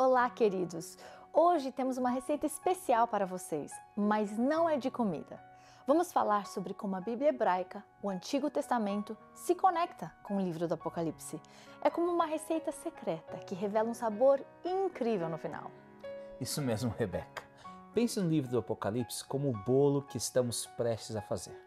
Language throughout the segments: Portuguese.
Olá, queridos! Hoje temos uma receita especial para vocês, mas não é de comida. Vamos falar sobre como a Bíblia hebraica, o Antigo Testamento, se conecta com o livro do Apocalipse. É como uma receita secreta que revela um sabor incrível no final. Isso mesmo, Rebeca. Pense no livro do Apocalipse como o bolo que estamos prestes a fazer.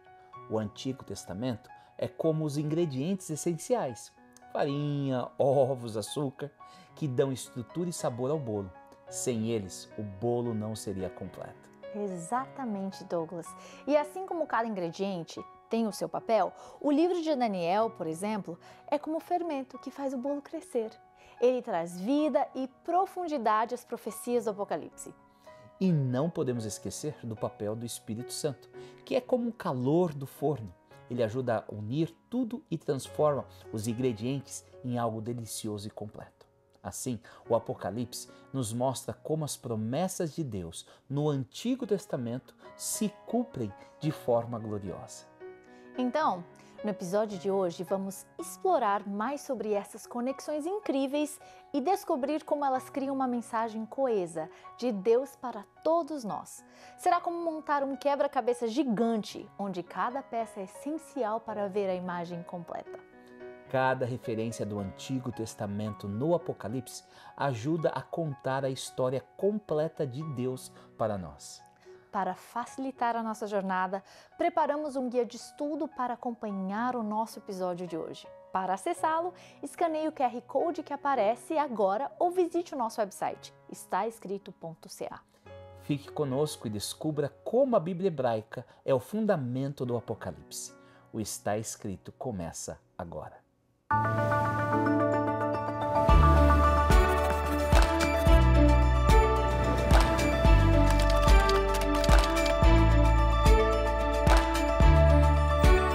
O Antigo Testamento é como os ingredientes essenciais: farinha, ovos, açúcar, que dão estrutura e sabor ao bolo. Sem eles, o bolo não seria completo. Exatamente, Douglas. E assim como cada ingrediente tem o seu papel, o livro de Daniel, por exemplo, é como o fermento que faz o bolo crescer. Ele traz vida e profundidade às profecias do Apocalipse. E não podemos esquecer do papel do Espírito Santo, que é como o calor do forno. Ele ajuda a unir tudo e transforma os ingredientes em algo delicioso e completo. Assim, o Apocalipse nos mostra como as promessas de Deus no Antigo Testamento se cumprem de forma gloriosa. Então, no episódio de hoje, vamos explorar mais sobre essas conexões incríveis e descobrir como elas criam uma mensagem coesa de Deus para todos nós. Será como montar um quebra-cabeça gigante, onde cada peça é essencial para ver a imagem completa. Cada referência do Antigo Testamento no Apocalipse ajuda a contar a história completa de Deus para nós. Para facilitar a nossa jornada, preparamos um guia de estudo para acompanhar o nosso episódio de hoje. Para acessá-lo, escaneie o QR Code que aparece agora ou visite o nosso website, estaescrito.ca. Fique conosco e descubra como a Bíblia hebraica é o fundamento do Apocalipse. O Está Escrito começa agora.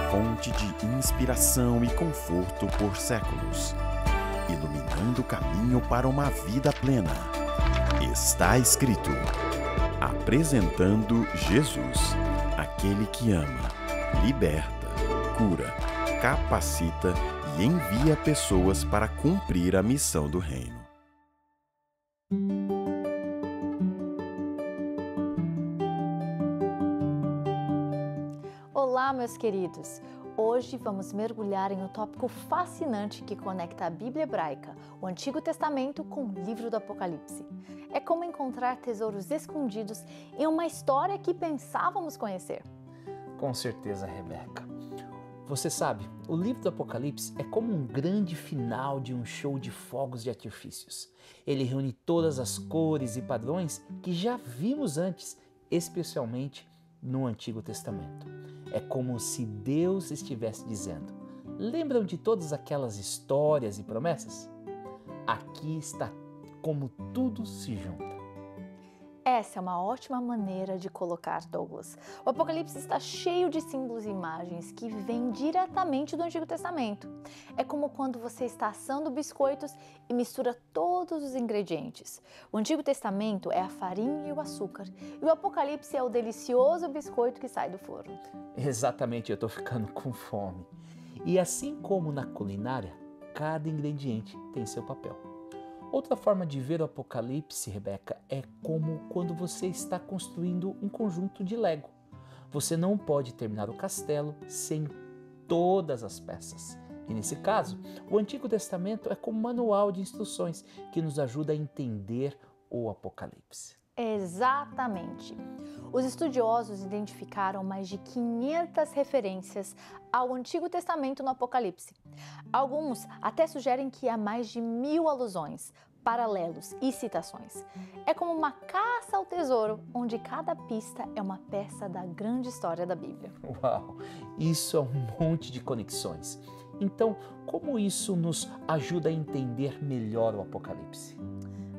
Fonte de inspiração e conforto por séculos, iluminando o caminho para uma vida plena. Está escrito. Apresentando Jesus, aquele que ama, liberta, cura, capacita e envia pessoas para cumprir a missão do reino. Olá, meus queridos! Hoje vamos mergulhar em um tópico fascinante que conecta a Bíblia hebraica, o Antigo Testamento, com o livro do Apocalipse. É como encontrar tesouros escondidos em uma história que pensávamos conhecer. Com certeza, Rebeca. Você sabe, o livro do Apocalipse é como um grande final de um show de fogos de artifícios. Ele reúne todas as cores e padrões que já vimos antes, especialmente no Antigo Testamento. É como se Deus estivesse dizendo: lembram de todas aquelas histórias e promessas? Aqui está como tudo se junta. Essa é uma ótima maneira de colocar, Douglas. O Apocalipse está cheio de símbolos e imagens que vêm diretamente do Antigo Testamento. É como quando você está assando biscoitos e mistura todos os ingredientes. O Antigo Testamento é a farinha e o açúcar, e o Apocalipse é o delicioso biscoito que sai do forno. Exatamente, eu estou ficando com fome. E assim como na culinária, cada ingrediente tem seu papel. Outra forma de ver o Apocalipse, Rebeca, é como quando você está construindo um conjunto de Lego. Você não pode terminar o castelo sem todas as peças. E nesse caso, o Antigo Testamento é como um manual de instruções que nos ajuda a entender o Apocalipse. Exatamente! Os estudiosos identificaram mais de 500 referências ao Antigo Testamento no Apocalipse. Alguns até sugerem que há mais de 1000 alusões, paralelos e citações. É como uma caça ao tesouro, onde cada pista é uma peça da grande história da Bíblia. Uau! Isso é um monte de conexões. Então, como isso nos ajuda a entender melhor o Apocalipse?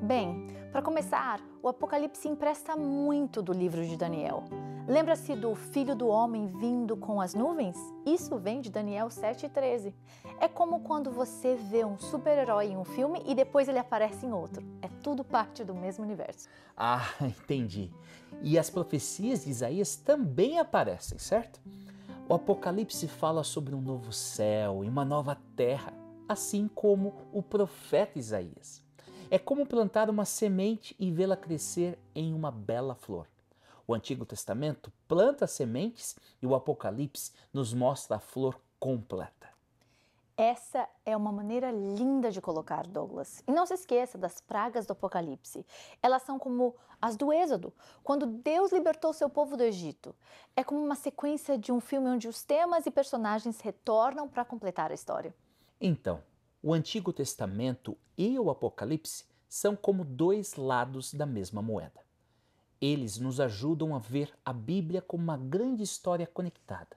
Bem, para começar, o Apocalipse empresta muito do livro de Daniel. Lembra-se do Filho do Homem vindo com as nuvens? Isso vem de Daniel 7,13. É como quando você vê um super-herói em um filme e depois ele aparece em outro. É tudo parte do mesmo universo. Ah, entendi. E as profecias de Isaías também aparecem, certo? O Apocalipse fala sobre um novo céu e uma nova terra, assim como o profeta Isaías. É como plantar uma semente e vê-la crescer em uma bela flor. O Antigo Testamento planta sementes e o Apocalipse nos mostra a flor completa. Essa é uma maneira linda de colocar, Douglas. E não se esqueça das pragas do Apocalipse. Elas são como as do Êxodo, quando Deus libertou seu povo do Egito. É como uma sequência de um filme onde os temas e personagens retornam para completar a história. Então, o Antigo Testamento e o Apocalipse são como dois lados da mesma moeda. Eles nos ajudam a ver a Bíblia como uma grande história conectada.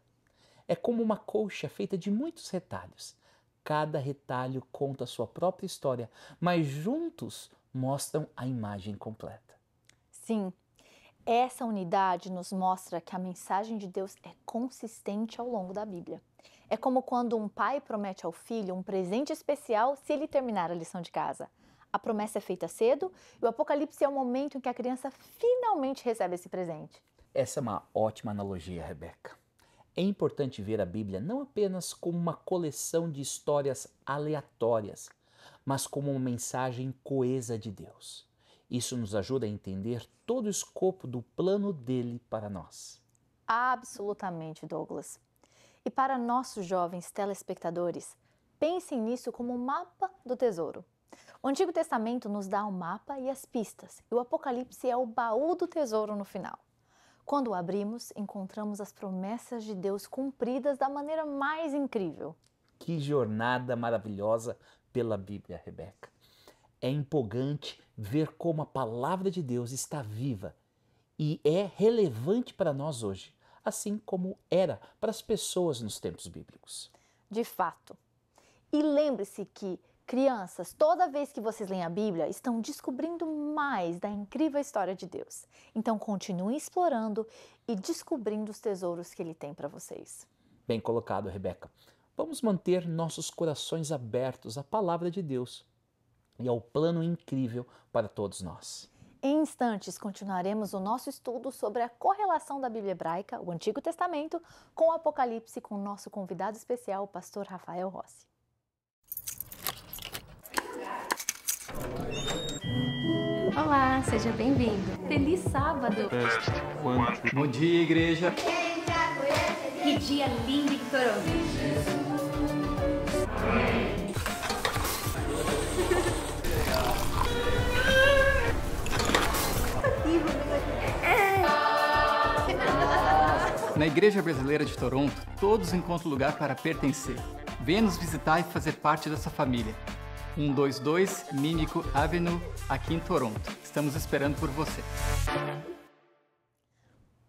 É como uma colcha feita de muitos retalhos. Cada retalho conta a sua própria história, mas juntos mostram a imagem completa. Sim, essa unidade nos mostra que a mensagem de Deus é consistente ao longo da Bíblia. É como quando um pai promete ao filho um presente especial se ele terminar a lição de casa. A promessa é feita cedo e o Apocalipse é o momento em que a criança finalmente recebe esse presente. Essa é uma ótima analogia, Rebeca. É importante ver a Bíblia não apenas como uma coleção de histórias aleatórias, mas como uma mensagem coesa de Deus. Isso nos ajuda a entender todo o escopo do plano dele para nós. Absolutamente, Douglas. E para nossos jovens telespectadores, pensem nisso como um mapa do tesouro. O Antigo Testamento nos dá o mapa e as pistas, e o Apocalipse é o baú do tesouro no final. Quando o abrimos, encontramos as promessas de Deus cumpridas da maneira mais incrível. Que jornada maravilhosa pela Bíblia, Rebeca. É empolgante ver como a palavra de Deus está viva e é relevante para nós hoje, assim como era para as pessoas nos tempos bíblicos. De fato. E lembre-se que crianças, toda vez que vocês leem a Bíblia, estão descobrindo mais da incrível história de Deus. Então continuem explorando e descobrindo os tesouros que Ele tem para vocês. Bem colocado, Rebeca. Vamos manter nossos corações abertos à palavra de Deus e ao plano incrível para todos nós. Em instantes, continuaremos o nosso estudo sobre a correlação da Bíblia hebraica, o Antigo Testamento, com o Apocalipse, com o nosso convidado especial, o pastor Rafael Rossi. Olá, seja bem-vindo. Feliz sábado. Bom dia, igreja. Que dia lindo em Toronto. Na Igreja Brasileira de Toronto, todos encontram lugar para pertencer. Venha nos visitar e fazer parte dessa família. 122 Minico Avenue, aqui em Toronto. Estamos esperando por você.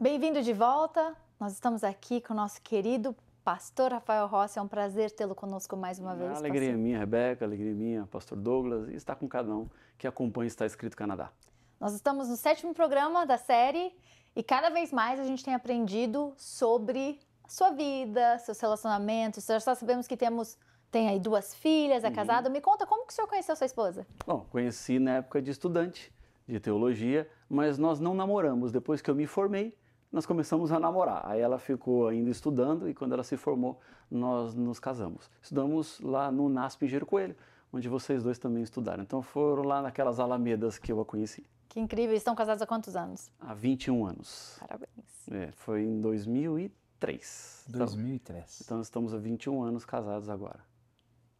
Bem-vindo de volta. Nós estamos aqui com o nosso querido pastor Rafael Rossi. É um prazer tê-lo conosco mais uma vez. Alegria pastor. minha, Rebeca, alegria minha, pastor Douglas, e estar com cada um que acompanha Está Escrito Canadá. Nós estamos no 7º programa da série e cada vez mais a gente tem aprendido sobre a sua vida, seus relacionamentos. Já sabemos que tem aí 2 filhas, é casado. Me conta, como que o senhor conheceu sua esposa? Bom, conheci na época de estudante de teologia, mas nós não namoramos. Depois que eu me formei, nós começamos a namorar. Aí ela ficou ainda estudando e quando ela se formou, nós nos casamos. Estudamos lá no NASP em Giro Coelho, onde vocês dois também estudaram. Então foram lá naquelas alamedas que eu a conheci. Que incrível. Estão casados há quantos anos? Há 21 anos. Parabéns. Foi em 2003. 2003. Então estamos há 21 anos casados agora.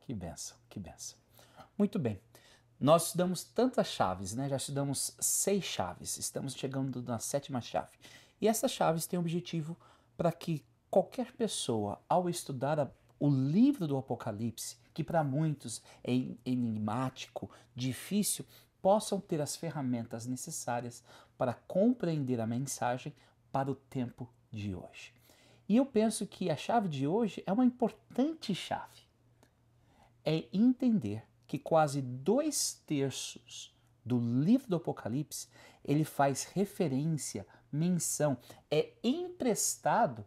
Que benção, que benção. Muito bem. Nós estudamos tantas chaves, né? Já estudamos 6 chaves. Estamos chegando na 7ª chave. E essas chaves têm o objetivo para que qualquer pessoa, ao estudar o livro do Apocalipse, que para muitos é enigmático, difícil, possam ter as ferramentas necessárias para compreender a mensagem para o tempo de hoje. E eu penso que a chave de hoje é uma importante chave. É entender que quase 2/3 do livro do Apocalipse, ele faz referência, menção, é emprestado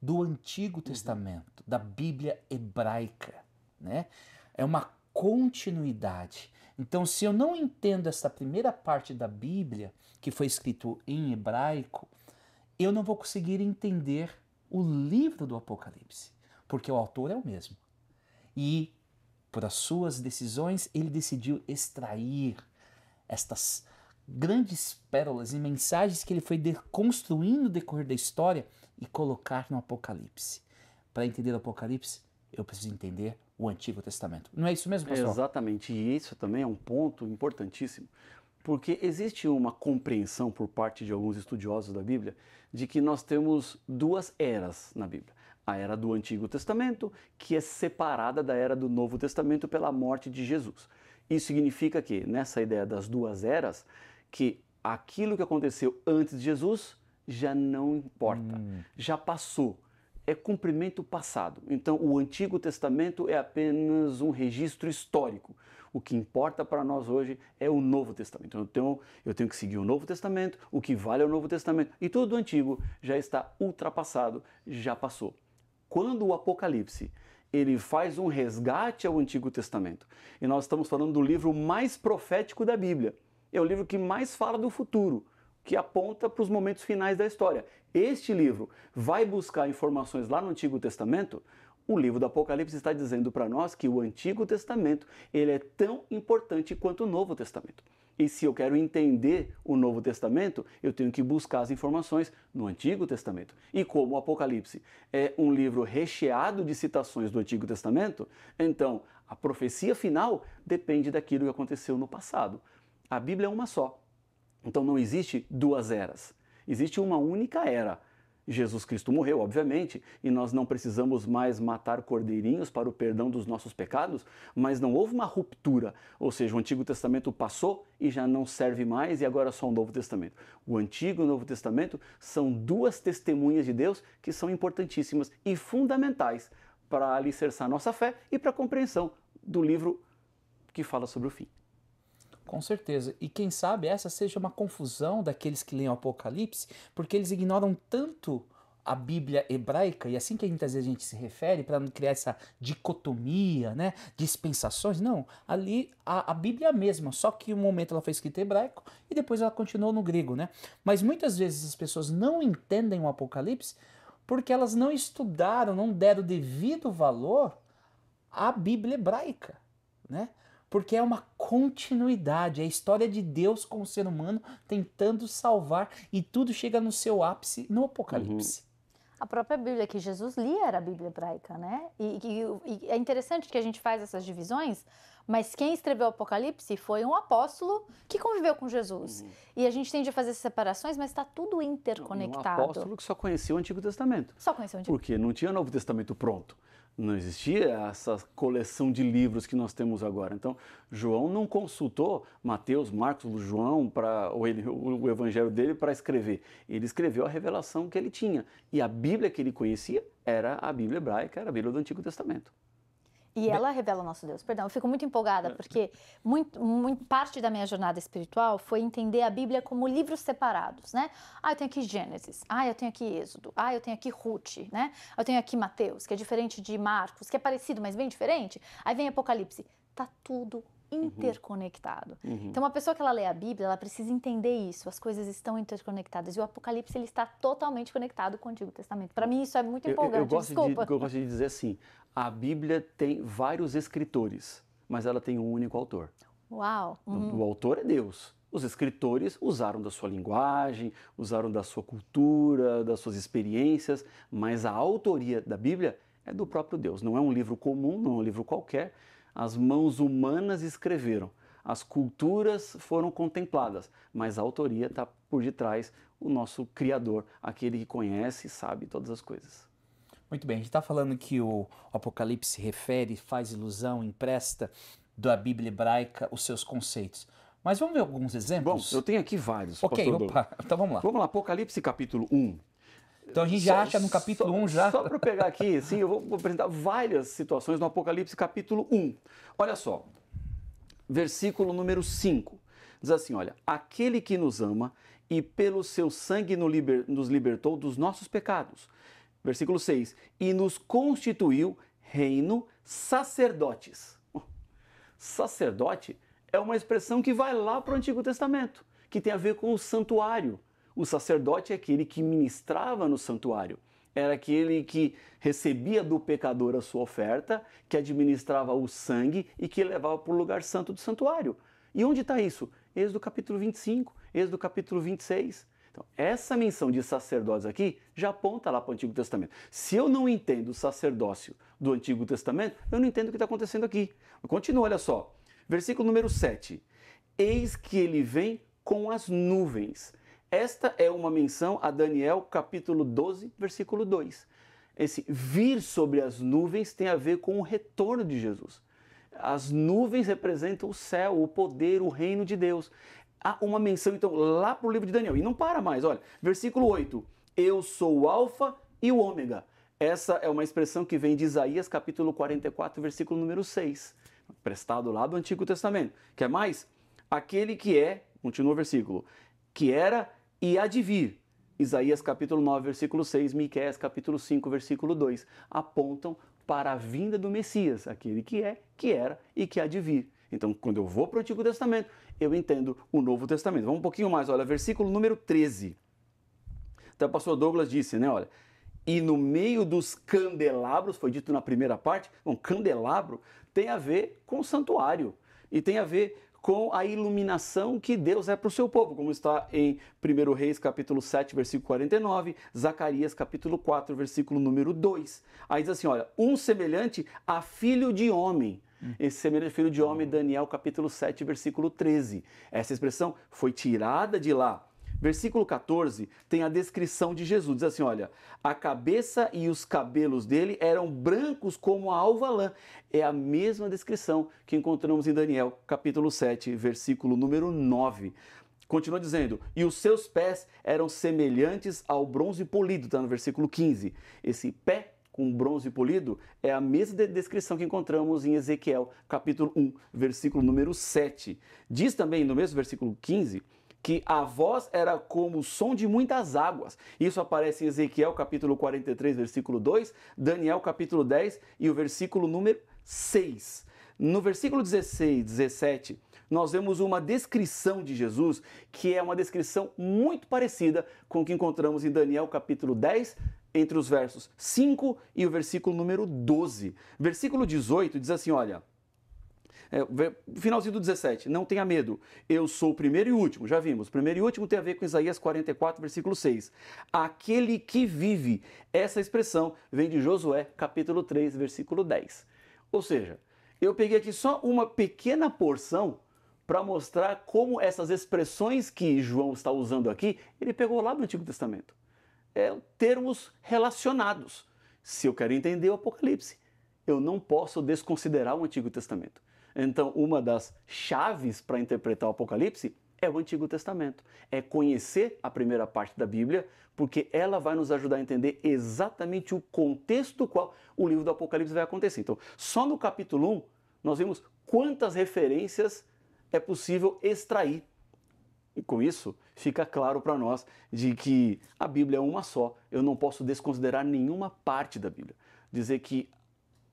do Antigo Testamento, da Bíblia hebraica, né? É uma continuidade. Então, se eu não entendo essa primeira parte da Bíblia, que foi escrito em hebraico, eu não vou conseguir entender o livro do Apocalipse, porque o autor é o mesmo. E por as suas decisões, ele decidiu extrair estas grandes pérolas e mensagens que ele foi construindo no decorrer da história e colocar no Apocalipse. Para entender o Apocalipse, eu preciso entender o Antigo Testamento. Não é isso mesmo, pastor? Exatamente, e isso também é um ponto importantíssimo, porque existe uma compreensão por parte de alguns estudiosos da Bíblia de que nós temos duas eras na Bíblia. A era do Antigo Testamento, que é separada da era do Novo Testamento pela morte de Jesus. Isso significa que, nessa ideia das duas eras, que aquilo que aconteceu antes de Jesus já não importa, já passou, é cumprimento passado. Então, o Antigo Testamento é apenas um registro histórico. O que importa para nós hoje é o Novo Testamento. Então, eu tenho que seguir o Novo Testamento, o que vale é o Novo Testamento. E tudo o Antigo já está ultrapassado, já passou. Quando o Apocalipse ele faz um resgate ao Antigo Testamento, e nós estamos falando do livro mais profético da Bíblia, é o livro que mais fala do futuro, que aponta para os momentos finais da história. Este livro vai buscar informações lá no Antigo Testamento. O livro do Apocalipse está dizendo para nós que o Antigo Testamento ele é tão importante quanto o Novo Testamento. E se eu quero entender o Novo Testamento, eu tenho que buscar as informações no Antigo Testamento. E como o Apocalipse é um livro recheado de citações do Antigo Testamento, então a profecia final depende daquilo que aconteceu no passado. A Bíblia é uma só. Então não existe duas eras. Existe uma única era. Jesus Cristo morreu, obviamente, e nós não precisamos mais matar cordeirinhos para o perdão dos nossos pecados, mas não houve uma ruptura, ou seja, o Antigo Testamento passou e já não serve mais e agora é só o Novo Testamento. O Antigo e o Novo Testamento são duas testemunhas de Deus que são importantíssimas e fundamentais para alicerçar nossa fé e para a compreensão do livro que fala sobre o fim. Com certeza. E quem sabe essa seja uma confusão daqueles que leem o Apocalipse, porque eles ignoram tanto a Bíblia hebraica, e assim que muitas vezes a gente se refere, para não criar essa dicotomia, né, dispensações, não. Ali a Bíblia é a mesma, só que um momento ela foi escrita em hebraico e depois ela continuou no grego, né? Mas muitas vezes as pessoas não entendem o Apocalipse porque elas não estudaram, não deram devido valor à Bíblia hebraica, né? Porque é uma continuidade, é a história de Deus com o ser humano tentando salvar e tudo chega no seu ápice no Apocalipse. A própria Bíblia que Jesus lia era a Bíblia hebraica, né? E é interessante que a gente faz essas divisões, mas quem escreveu o Apocalipse foi um apóstolo que conviveu com Jesus. E a gente tende a fazer essas separações, mas está tudo interconectado. Um apóstolo que só conhecia o Antigo Testamento. Só conhecia o Antigo. Porque não tinha Novo Testamento pronto. Não existia essa coleção de livros que nós temos agora. Então, João não consultou Mateus, Marcos, João, o evangelho dele para escrever. Ele escreveu a revelação que ele tinha. E a Bíblia que ele conhecia era a Bíblia hebraica, era a Bíblia do Antigo Testamento. E ela revela o nosso Deus. Perdão, eu fico muito empolgada, porque parte da minha jornada espiritual foi entender a Bíblia como livros separados, né? Ah, eu tenho aqui Gênesis, eu tenho aqui Êxodo, eu tenho aqui Ruth, né? Eu tenho aqui Mateus, que é diferente de Marcos, que é parecido, mas bem diferente. Aí vem Apocalipse. Tá tudo interconectado. Então, uma pessoa que ela lê a Bíblia, ela precisa entender isso. As coisas estão interconectadas. E o Apocalipse, ele está totalmente conectado com o Antigo Testamento. Para mim, isso é muito empolgante. Eu gosto de dizer assim, a Bíblia tem vários escritores, mas ela tem um único autor. Uau! O autor é Deus. Os escritores usaram da sua linguagem, usaram da sua cultura, das suas experiências, mas a autoria da Bíblia é do próprio Deus. Não é um livro comum, não é um livro qualquer. As mãos humanas escreveram, as culturas foram contempladas, mas a autoria está por detrás, o nosso Criador, aquele que conhece e sabe todas as coisas. Muito bem, a gente está falando que o Apocalipse refere, faz ilusão, empresta da Bíblia hebraica os seus conceitos. Mas vamos ver alguns exemplos? Bom, eu tenho aqui vários. Ok, então vamos lá. Vamos lá, Apocalipse capítulo 1. Então a gente já acha no capítulo 1 já. Só para pegar aqui, sim, eu vou apresentar várias situações no Apocalipse capítulo 1. Olha só, versículo número 5. Diz assim, olha, aquele que nos ama e pelo seu sangue nos libertou dos nossos pecados. Versículo 6. E nos constituiu reino sacerdotes. Sacerdote é uma expressão que vai lá para o Antigo Testamento, que tem a ver com o santuário. O sacerdote é aquele que ministrava no santuário. era aquele que recebia do pecador a sua oferta, que administrava o sangue e que levava para o lugar santo do santuário. E onde está isso? Êxodo capítulo 25, Êxodo capítulo 26. Então, essa menção de sacerdotes aqui já aponta lá para o Antigo Testamento. Se eu não entendo o sacerdócio do Antigo Testamento, eu não entendo o que está acontecendo aqui. Continua, olha só. Versículo número 7. Eis que ele vem com as nuvens. Esta é uma menção a Daniel capítulo 12, versículo 2. Esse vir sobre as nuvens tem a ver com o retorno de Jesus. As nuvens representam o céu, o poder, o reino de Deus. Há uma menção, então, lá para o livro de Daniel. E não para mais, olha. Versículo 8. Eu sou o alfa e o ômega. Essa é uma expressão que vem de Isaías, capítulo 44, versículo número 6. Prestado lá do Antigo Testamento. Quer mais? Aquele que é, continua o versículo, que era e há de vir. Isaías, capítulo 9, versículo 6, Miqueias, capítulo 5, versículo 2, apontam para a vinda do Messias, aquele que é, que era e que há de vir. Então, quando eu vou para o Antigo Testamento, eu entendo o Novo Testamento. Vamos um pouquinho mais, olha, versículo número 13. Então, o pastor Douglas disse, né, olha, e no meio dos candelabros, foi dito na primeira parte, um candelabro tem a ver com o santuário e tem a ver com a iluminação que Deus é para o seu povo, como está em 1 Reis, capítulo 7, versículo 49, Zacarias, capítulo 4, versículo número 2. Aí diz assim, olha, um semelhante a filho de homem. Esse semelhante a filho de homem, Daniel, capítulo 7, versículo 13. Essa expressão foi tirada de lá. Versículo 14 tem a descrição de Jesus. Diz assim, olha, a cabeça e os cabelos dele eram brancos como a alva lã. É a mesma descrição que encontramos em Daniel, capítulo 7, versículo número 9. Continua dizendo, e os seus pés eram semelhantes ao bronze polido, está no versículo 15. Esse pé com bronze polido é a mesma descrição que encontramos em Ezequiel, capítulo 1, versículo número 7. Diz também no mesmo versículo 15, que a voz era como o som de muitas águas. Isso aparece em Ezequiel capítulo 43, versículo 2, Daniel capítulo 10 e o versículo número 6. No versículo 16, 17, nós vemos uma descrição de Jesus que é uma descrição muito parecida com o que encontramos em Daniel capítulo 10, entre os versos 5 e o versículo número 12. Versículo 18 diz assim, olha, finalzinho do 17, não tenha medo, eu sou o primeiro e o último, já vimos, primeiro e último tem a ver com Isaías 44, versículo 6, aquele que vive, essa expressão vem de Josué, capítulo 3, versículo 10, ou seja, eu peguei aqui só uma pequena porção para mostrar como essas expressões que João está usando aqui, ele pegou lá do Antigo Testamento, termos relacionados. Se eu quero entender o Apocalipse, eu não posso desconsiderar o Antigo Testamento. Então, uma das chaves para interpretar o Apocalipse é o Antigo Testamento. É conhecer a primeira parte da Bíblia, porque ela vai nos ajudar a entender exatamente o contexto do qual o livro do Apocalipse vai acontecer. Então, só no capítulo 1, nós vimos quantas referências é possível extrair. E com isso, fica claro para nós de que a Bíblia é uma só. Eu não posso desconsiderar nenhuma parte da Bíblia. Dizer que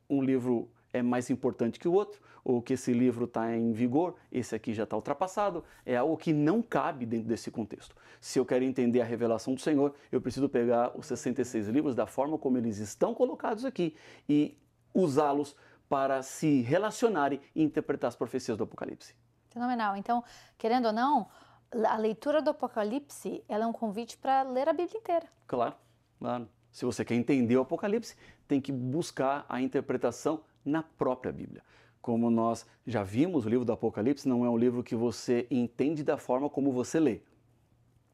um livro é mais importante que o outro, ou que esse livro está em vigor, esse aqui já está ultrapassado, é algo que não cabe dentro desse contexto. Se eu quero entender a revelação do Senhor, eu preciso pegar os 66 livros da forma como eles estão colocados aqui e usá-los para se relacionarem e interpretar as profecias do Apocalipse. Fenomenal. Então, querendo ou não, a leitura do Apocalipse, ela é um convite para ler a Bíblia inteira. Claro, claro. Se você quer entender o Apocalipse, tem que buscar a interpretação na própria Bíblia. Como nós já vimos, o livro do Apocalipse não é um livro que você entende da forma como você lê.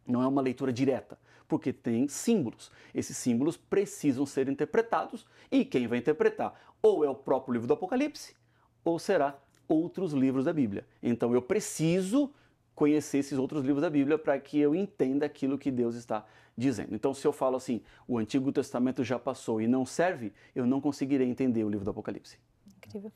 Não é uma leitura direta, porque tem símbolos. Esses símbolos precisam ser interpretados e quem vai interpretar ou é o próprio livro do Apocalipse ou será outros livros da Bíblia. Então eu preciso conhecer esses outros livros da Bíblia para que eu entenda aquilo que Deus está dizendo. Então, se eu falo assim, o Antigo Testamento já passou e não serve, eu não conseguirei entender o livro do Apocalipse. Incrível.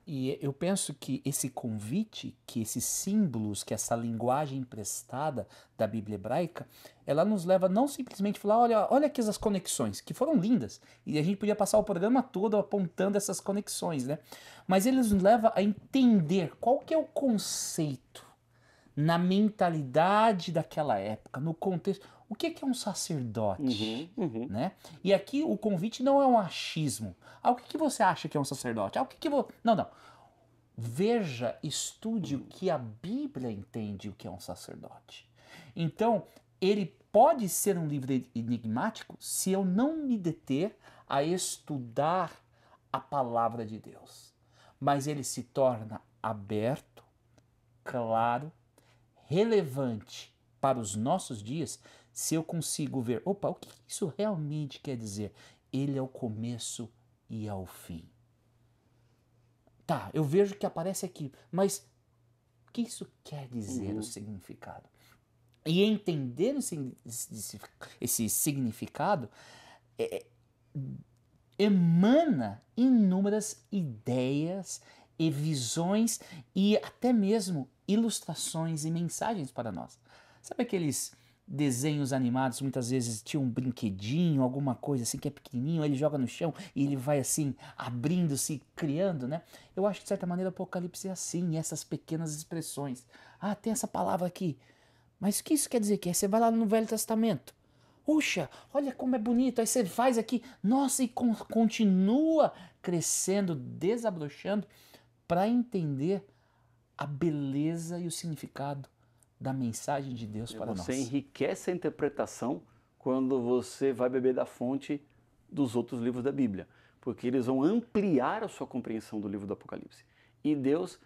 E eu penso que esse convite, que esses símbolos, que essa linguagem emprestada da Bíblia hebraica, ela nos leva não simplesmente a falar, olha aqui essas conexões, que foram lindas, e a gente podia passar o programa todo apontando essas conexões, né? Mas ele nos leva a entender qual que é o conceito na mentalidade daquela época, no contexto, O que é um sacerdote? Uhum. Né? E aqui o convite não é um achismo. O que você acha que é um sacerdote? O que Não, não. Veja, estude o que a Bíblia entende o que é um sacerdote. Então, ele pode ser um livro enigmático se eu não me deter a estudar a palavra de Deus. Mas ele se torna aberto, claro, relevante para os nossos dias se eu consigo ver, opa, o que isso realmente quer dizer? Ele é o começo e é o fim. Tá, eu vejo que aparece aqui, mas o que isso quer dizer, o significado? E entender esse significado emana inúmeras ideias e visões e até mesmo ilustrações e mensagens para nós. Sabe aqueles desenhos animados, muitas vezes tinha um brinquedinho, alguma coisa assim que é pequenininho, ele joga no chão e ele vai assim abrindo-se, criando, né? Eu acho que de certa maneira o Apocalipse é assim, essas pequenas expressões. Ah, tem essa palavra aqui. Mas o que isso quer dizer? Que aí você vai lá no Velho Testamento. Puxa, olha como é bonito. Aí você faz aqui, nossa, e continua crescendo, desabrochando para entender a beleza e o significado da mensagem de Deus para nós. Você enriquece a interpretação quando você vai beber da fonte dos outros livros da Bíblia, porque eles vão ampliar a sua compreensão do livro do Apocalipse. E Deus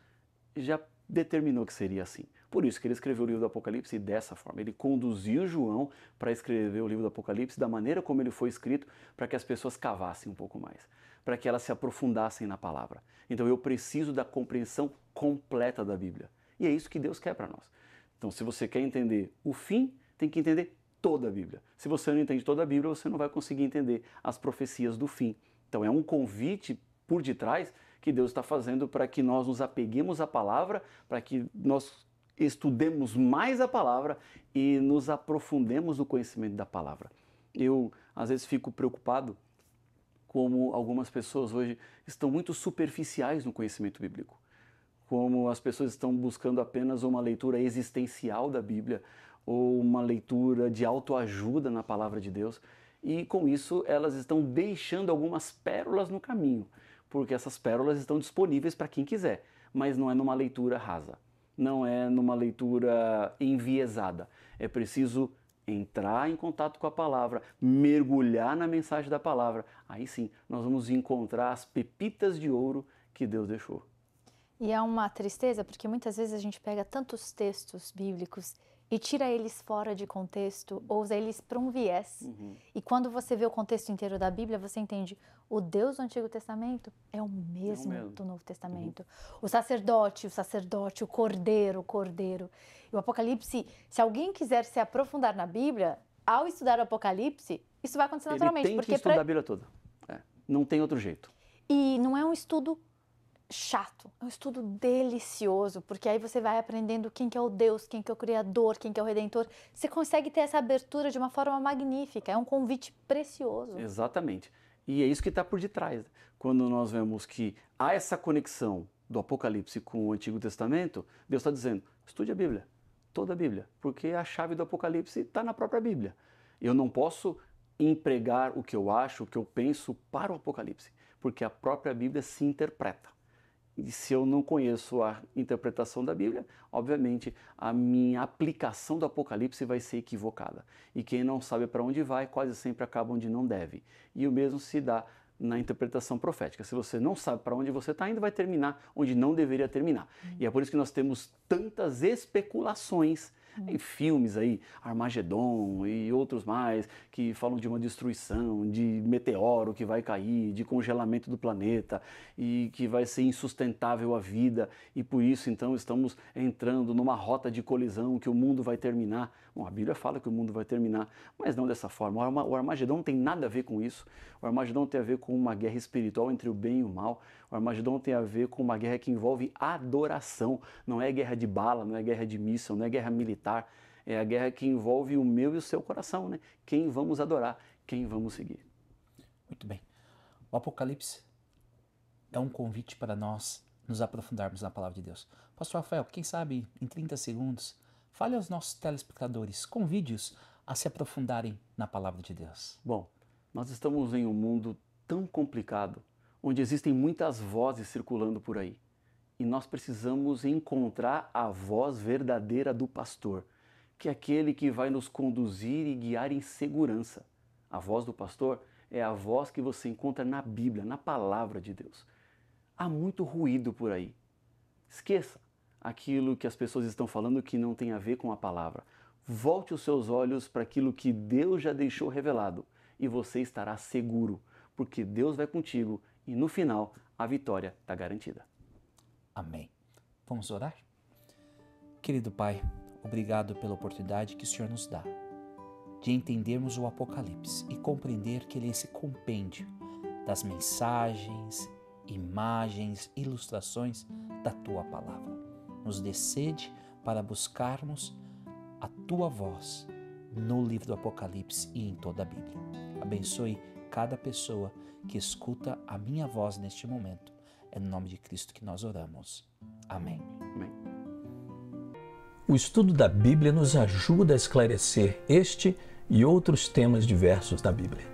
já determinou que seria assim. Por isso que ele escreveu o livro do Apocalipse dessa forma. Ele conduziu João para escrever o livro do Apocalipse da maneira como ele foi escrito, para que as pessoas cavassem um pouco mais, para que elas se aprofundassem na palavra. Então eu preciso da compreensão completa da Bíblia. E é isso que Deus quer para nós. Então, se você quer entender o fim, tem que entender toda a Bíblia. Se você não entende toda a Bíblia, você não vai conseguir entender as profecias do fim. Então, é um convite por detrás que Deus está fazendo para que nós nos apeguemos à palavra, para que nós estudemos mais a palavra e nos aprofundemos no conhecimento da palavra. Eu, às vezes, fico preocupado como algumas pessoas hoje estão muito superficiais no conhecimento bíblico. Como as pessoas estão buscando apenas uma leitura existencial da Bíblia ou uma leitura de autoajuda na palavra de Deus. E com isso elas estão deixando algumas pérolas no caminho, porque essas pérolas estão disponíveis para quem quiser, mas não é numa leitura rasa, não é numa leitura enviesada. É preciso entrar em contato com a palavra, mergulhar na mensagem da palavra. Aí sim, nós vamos encontrar as pepitas de ouro que Deus deixou. E é uma tristeza porque muitas vezes a gente pega tantos textos bíblicos e tira eles fora de contexto ou usa eles para um viés. E quando você vê o contexto inteiro da Bíblia, você entende o Deus do Antigo Testamento é o mesmo do Novo Testamento. O sacerdote, o cordeiro, E o Apocalipse, se alguém quiser se aprofundar na Bíblia, ao estudar o Apocalipse, isso vai acontecer naturalmente. Ele tem que estudar a Bíblia toda. Não tem outro jeito. E não é um estudo chato, é um estudo delicioso, porque aí você vai aprendendo quem que é o Deus, quem que é o Criador, quem que é o Redentor. Você consegue ter essa abertura de uma forma magnífica, é um convite precioso. Exatamente. E é isso que está por detrás. Quando nós vemos que há essa conexão do Apocalipse com o Antigo Testamento, Deus está dizendo, estude a Bíblia, toda a Bíblia, porque a chave do Apocalipse está na própria Bíblia. Eu não posso empregar o que eu acho, o que eu penso para o Apocalipse, porque a própria Bíblia se interpreta. E se eu não conheço a interpretação da Bíblia, obviamente a minha aplicação do Apocalipse vai ser equivocada. E quem não sabe para onde vai, quase sempre acaba onde não deve. E o mesmo se dá na interpretação profética. Se você não sabe para onde você está indo, vai terminar onde não deveria terminar. E é por isso que nós temos tantas especulações em filmes aí, Armagedon e outros mais, que falam de uma destruição, de meteoro que vai cair, de congelamento do planeta e que vai ser insustentável a vida e por isso então estamos entrando numa rota de colisão que o mundo vai terminar. Bom, a Bíblia fala que o mundo vai terminar, mas não dessa forma. O Armagedon não tem nada a ver com isso. O Armagedon tem a ver com uma guerra espiritual entre o bem e o mal. O Armagedon tem a ver com uma guerra que envolve adoração. Não é guerra de bala, não é guerra de míssil, não é guerra militar. É a guerra que envolve o meu e o seu coração, né? Quem vamos adorar, quem vamos seguir. Muito bem. O Apocalipse é um convite para nós nos aprofundarmos na palavra de Deus. Pastor Rafael, quem sabe em 30 segundos, fale aos nossos telespectadores, convide-os a se aprofundarem na palavra de Deus? Bom, nós estamos em um mundo tão complicado, onde existem muitas vozes circulando por aí. E nós precisamos encontrar a voz verdadeira do pastor, que é aquele que vai nos conduzir e guiar em segurança. A voz do pastor é a voz que você encontra na Bíblia, na palavra de Deus. Há muito ruído por aí. Esqueça aquilo que as pessoas estão falando que não tem a ver com a palavra. Volte os seus olhos para aquilo que Deus já deixou revelado e você estará seguro, porque Deus vai contigo e no final a vitória está garantida. Amém. Vamos orar? Querido Pai, obrigado pela oportunidade que o Senhor nos dá de entendermos o Apocalipse e compreender que ele é esse compêndio das mensagens, imagens, ilustrações da Tua Palavra. Nos dê sede para buscarmos a Tua voz no livro do Apocalipse e em toda a Bíblia. Abençoe cada pessoa que escuta a minha voz neste momento. É no nome de Cristo que nós oramos. Amém. Amém. O estudo da Bíblia nos ajuda a esclarecer este e outros temas diversos da Bíblia.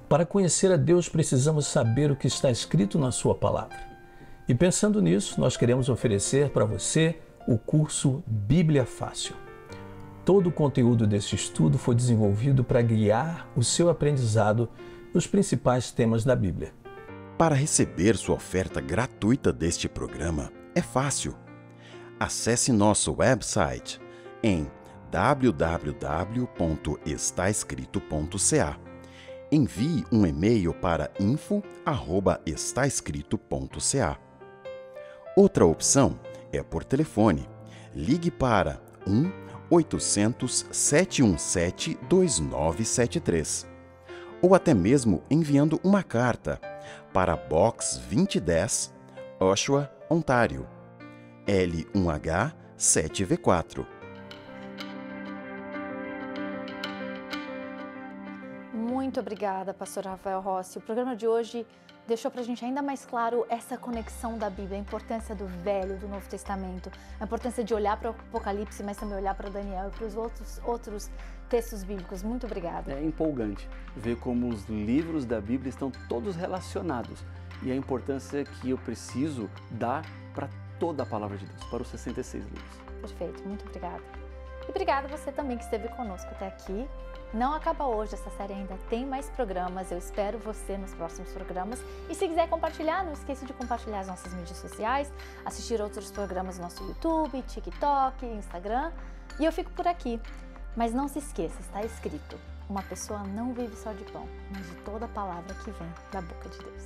Para conhecer a Deus, precisamos saber o que está escrito na Sua Palavra. E pensando nisso, nós queremos oferecer para você o curso Bíblia Fácil. Todo o conteúdo desse estudo foi desenvolvido para guiar o seu aprendizado nos principais temas da Bíblia. Para receber sua oferta gratuita deste programa, é fácil. Acesse nosso website em www.estaescrito.ca. Envie um e-mail para info@estaescrito.ca. Outra opção é por telefone. Ligue para 1-800-717-2973. Ou até mesmo enviando uma carta para Box 2010, Oshawa, Ontário, L1H 7V4. Muito obrigada, pastor Rafael Rossi. O programa de hoje deixou para a gente ainda mais claro essa conexão da Bíblia, a importância do Velho e do Novo Testamento, a importância de olhar para o Apocalipse, mas também olhar para Daniel e para os outros textos bíblicos. Muito obrigada. É empolgante ver como os livros da Bíblia estão todos relacionados e a importância que eu preciso dar para toda a palavra de Deus, para os 66 livros. Perfeito, muito obrigada. E obrigada você também que esteve conosco até aqui. Não acaba hoje, essa série ainda tem mais programas, eu espero você nos próximos programas. E se quiser compartilhar, não esqueça de compartilhar as nossas mídias sociais, assistir outros programas no nosso YouTube, TikTok, Instagram. E eu fico por aqui. Mas não se esqueça, está escrito, uma pessoa não vive só de pão, mas de toda a palavra que vem da boca de Deus.